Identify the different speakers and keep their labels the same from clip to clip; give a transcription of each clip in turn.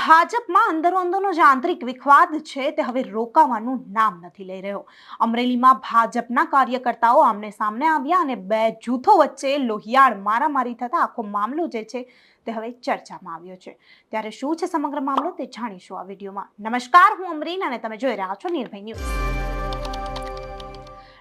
Speaker 1: ભાજપમાં અંદરો જે આંતરિક વિખવાદ છે તે હવે રોકાવાનું નામ નથી લઈ રહ્યો। અમરેલીમાં ભાજપના કાર્યકર્તાઓ આમને સામને આવ્યા અને બે જૂથો વચ્ચે લોહિયાળ મારામારી થતા આખો મામલો જે છે તે હવે ચર્ચામાં આવ્યો છે। ત્યારે શું છે સમગ્ર મામલો તે જાણીશું આ વિડીયોમાં। નમસ્કાર, હું અમરીન અને તમે જોઈ રહ્યા છો નિર્ભય ન્યૂઝ।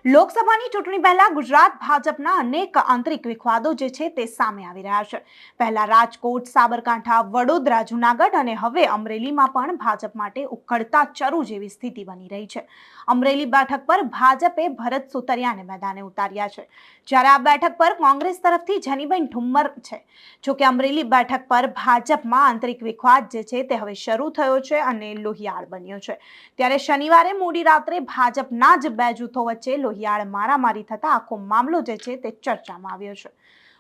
Speaker 1: લોકસભાની ચૂંટણી પહેલા ગુજરાત ભાજપના અનેક આંતરિક વિખવાદો જે છે તે સામે આવી રહ્યા છે। પહેલા રાજકોટ, સાબરકાંઠા, વડોદરા, જૂનાગઢ અને હવે અમરેલીમાં પણ ભાજપ માટે ઉકળતા ચરુ જેવી સ્થિતિ બની રહી છે। અમરેલી બેઠક પર ભાજપે ભરત સુતરિયાને મેદાને ઉતાર્યા છે, જ્યારે આ બેઠક પર કોંગ્રેસ તરફથી જનીબેન ઠુમ્મર છે। જોકે અમરેલી બેઠક પર ભાજપમાં આંતરિક વિખવાદ જે છે તે હવે શરૂ થયો છે અને લોહિયાળ બન્યો છે। ત્યારે શનિવારે મોડી રાત્રે ભાજપના જ બે જૂથો વચ્ચે લોહિયાળ મારામારી થતા આખો મામલો જે છે તે ચર્ચામાં આવ્યો છે।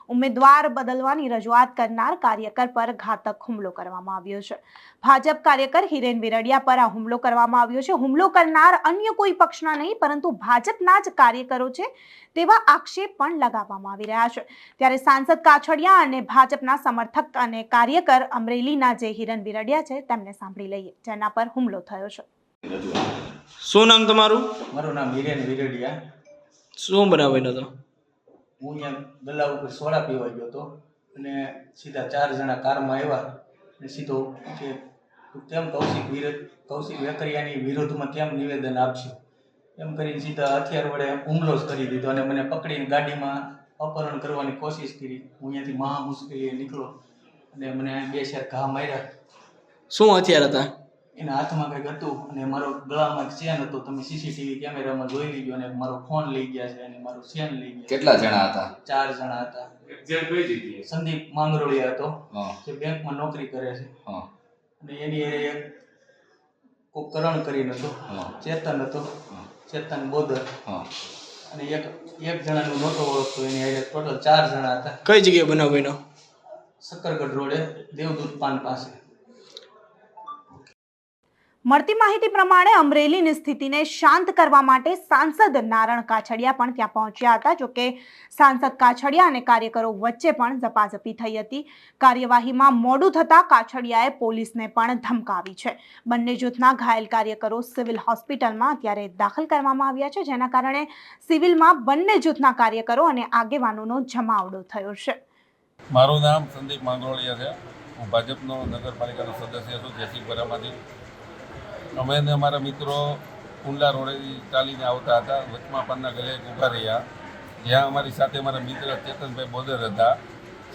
Speaker 1: ઉમેદવાર બદલવાની રજૂઆત કરનાર કાર્યકર પર ઘાતક હુમલો કરવામાં આવ્યો છે। ભાજપ કાર્યકર હિરેન વિરડિયા પર આ હુમલો કરવામાં આવ્યો છે। હુમલો કરનાર અન્ય કોઈ પક્ષના નહીં પરંતુ ભાજપના જ કાર્યકરો છે તેવા આક્ષેપ પણ લગાવવામાં આવી રહ્યા છે। ત્યારે સાંસદ કાછડિયા અને ભાજપના સમર્થક અને કાર્યકર અમરેલીના જે હિરેન વિરડિયા છે તેમને સાંભળી લઈએ, જેના પર હુમલો થયો છે।
Speaker 2: શું નામ તમારું?
Speaker 3: મારું નામ હિરેન વિરડિયા।
Speaker 2: શું બનાવેલો હતો?
Speaker 3: હું અહીંયા ગલ્લા ઉપર સોડા પીવા ગયો હતો અને સીધા 4 જણા કારમાં આવ્યા અને સીધો કે કેમ કૌશિક વેકરિયાની વિરોધમાં કેમ નિવેદન આપશો એમ કરીને સીધા હથિયાર વડે હુમલો કરી દીધો અને મને પકડીને ગાડીમાં અપહરણ કરવાની કોશિશ કરી। હું અહીંયાથી મહા મુશ્કેલીએ નીકળ્યો અને મને 2-4 ઘા માર્યા।
Speaker 2: શું હથિયાર હતા?
Speaker 3: એના હાથમાં કંઈક હતું અને મારો ગળામાં ચેન હતો, તમે સીસીટીવી કેમેરામાં જોઈ લીધો, અને મારો ફોન લઈ ગયા છે અને મારો ચેન લઈ ગયા।
Speaker 4: કેટલા જણા હતા?
Speaker 3: 4 જણા હતા।
Speaker 4: એક્ઝેક્ટ કઈ જગ્યાએ?
Speaker 3: સંદીપ માંગરોળિયા હતો, જે બેંકમાં નોકરી કરે છે, અને એની કોઈ કરણ કરીને હતો, ચેતન હતો, ચેતન બોદર, અને એક જણાનું નહોતો ઓળખતો, એની હારે ટોટલ 4 જણા હતા।
Speaker 2: કઈ જગ્યાએ બનાવ બન્યો?
Speaker 3: સક્કરગઢ રોડે દેવદૂત પાન પાસે।
Speaker 1: મળતી માહિતી પ્રમાણે અમરેલીની સ્થિતિને શાંત કરવા માટે સાંસદ નારણ કાછડિયા પણ ત્યાં પહોંચ્યા હતા। જોકે સાંસદ કાછડિયા અને કાર્યકરો વચ્ચે પણ ઝપાઝપી થઈ હતી। કાર્યવાહીમાં મોડું થતા કાછડિયાએ પોલીસને પણ ધમકાવી છે। બંને જૂથના ઘાયલ કાર્યકરો સિવિલ હોસ્પિટલમાં અત્યારે દાખલ કરવામાં આવ્યા છે, જેના કારણે સિવિલમાં બંને જૂથના કાર્યકરો અને આગેવાનોનો જમાવડો થયો છે।
Speaker 5: મારું નામ સંદીપ માંગરોળિયા છે। હું ભાજપનો નગરપાલિકાનો સદસ્ય છું, જેસીપુરામાંથી। અમે ને અમારા મિત્રો કુંડલા રોડેથી ચાલીને આવતા હતા। વચમાં પાનના ગલે ઊભા રહ્યા, જ્યાં અમારી સાથે અમારા મિત્ર ચેતનભાઈ બોદર હતા,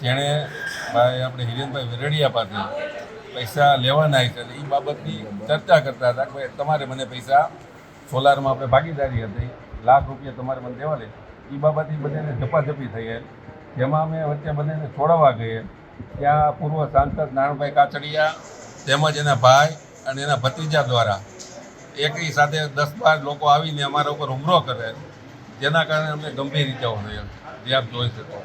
Speaker 5: જેણે આપણે હિરેનભાઈ વિરડિયા પાસે પૈસા લેવાના છે એ બાબતની ચર્ચા કરતા હતા કે તમારે મને પૈસા, સોલારમાં આપણે ભાગીદારી હતી, લાખ રૂપિયા તમારે મને દેવા લે, એ બાબતની બધાને ઝપાઝપી થઈ, જેમાં અમે વચ્ચે બધાને છોડાવવા ગઈએ। ત્યાં પૂર્વ સાંસદ નારણભાઈ કાછડિયા તેમજ એના ભાઈ અને એના ભત્રીજા દ્વારા એકની સાથે 10-12 લોકો આવીને અમારા ઉપર હુમલો કરે, જેના કારણે અમને ગંભીર ઇજાઓ થઈ, જે આપ જોઈ શકો।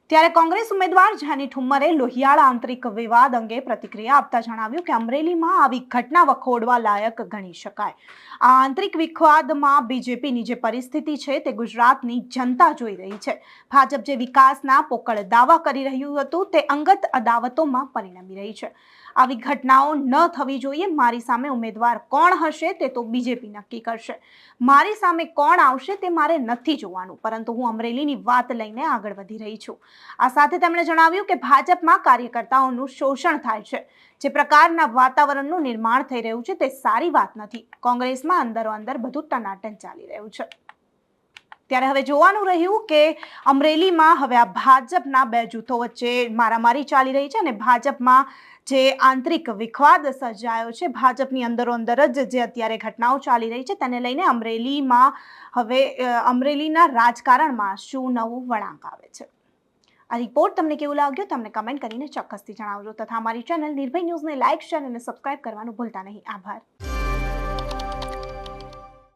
Speaker 1: ત્યારે કોંગ્રેસ ઉમેદવાર જાની ઠુમ્મરે લોહિયાળ આંતરિક વિવાદ અંગે પ્રતિક્રિયા આપતા જણાવ્યું કે અમરેલીમાં આવી ઘટના વખોડવા લાયક ગણી શકાય। આ આંતરિક વિવાદમાં બીજેપીની જે પરિસ્થિતિ છે તે ગુજરાતની જનતા જોઈ રહી છે। ભાજપ જે વિકાસના પોકળ દાવા કરી રહ્યું હતું તે અંગત અદાવતોમાં પરિણમી રહી છે। આવી ઘટનાઓ ન થવી જોઈએ। મારી સામે ઉમેદવાર કોણ હશે તે તો બીજેપી નક્કી કરશે, મારી સામે કોણ આવશે તે મારે નથી જોવાનું, પરંતુ હું અમરેલીની વાત લઈને આગળ વધી રહી છું। આ સાથે તેમણે જણાવ્યું કે ભાજપમાં કાર્યકર્તાઓનું શોષણ થાય છે, જે પ્રકારના વાતાવરણનું નિર્માણ થઈ રહ્યું છે તે સારી વાત નથી। કોંગ્રેસમાં અંદરો-અંદર બધું ટનાટન ચાલી રહ્યું છે। ત્યારે હવે જોવાનું રહ્યું કે અમરેલીમાં હવે આ ભાજપના બે જૂથો વચ્ચે મારામારી ચાલી રહી છે અને ભાજપમાં જે આંતરિક વિખવાદ સર્જાયો છે, ભાજપની અંદરો-અંદર જ જે અત્યારે ઘટનાઓ ચાલી રહી છે તેને લઈને અમરેલીમાં હવે અમરેલીના રાજકારણમાં શું નવું વળાંક આવે છે। આ રિપોર્ટ તમને કેવું લાગ્યો તમને કમેન્ટ કરીને ચોક્કસથી જણાવજો, તથા અમારી ચેનલ નિર્ભય ન્યૂઝને લાઇક, શેર અને સબસ્ક્રાઇબ કરવાનું ભૂલતા નહીં। આભાર।